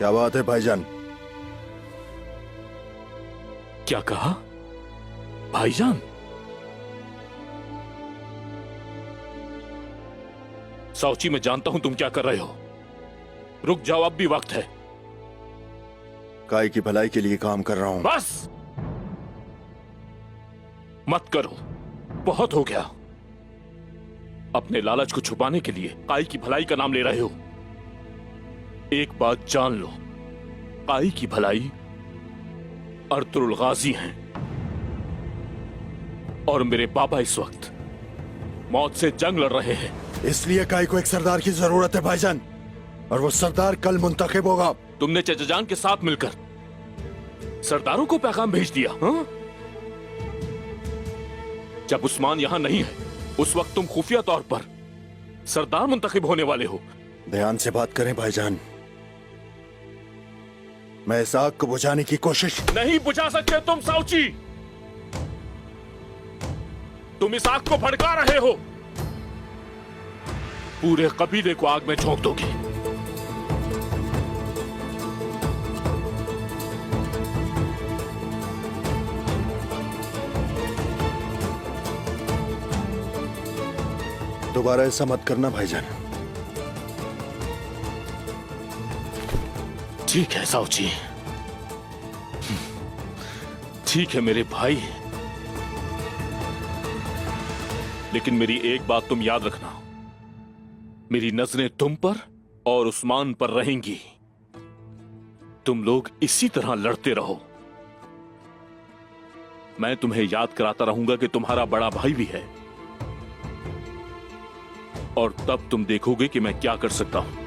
क्या बात है भाईजान? क्या कहा भाईजान? साउची, मैं जानता हूं तुम क्या कर रहे हो। रुक जाओ, अब भी वक्त है। काय की भलाई के लिए काम कर रहा हूं। बस मत करो, बहुत हो गया। अपने लालच को छुपाने के लिए काय की भलाई का नाम ले रहे हो। एक बात जान लो, काय की भलाई अर्तुरुल गाजी हैं और मेरे पापा इस वक्त मौत से जंग लड़ रहे हैं। इसलिए काय को एक सरदार की जरूरत है भाईजान, और वो सरदार कल मुंतखब होगा। तुमने चचाजान के साथ मिलकर सरदारों को पैगाम भेज दिया, हाँ? जब उस्मान यहां नहीं है उस वक्त तुम खुफिया तौर पर सरदार मुंतखब होने वाले हो। ध्यान से बात करें भाईजान, मैं इस आग को बुझाने की कोशिश नहीं बुझा सकते तुम साउची। तुम इस आग को भड़का रहे हो, पूरे कबीले को आग में झोंक दोगे। दोबारा ऐसा मत करना भाईजान। ठीक है साउची, ठीक है मेरे भाई, लेकिन मेरी एक बात तुम याद रखना, मेरी नजरें तुम पर और उस्मान पर रहेंगी। तुम लोग इसी तरह लड़ते रहो। मैं तुम्हें याद कराता रहूंगा कि तुम्हारा बड़ा भाई भी है, और तब तुम देखोगे कि मैं क्या कर सकता हूं।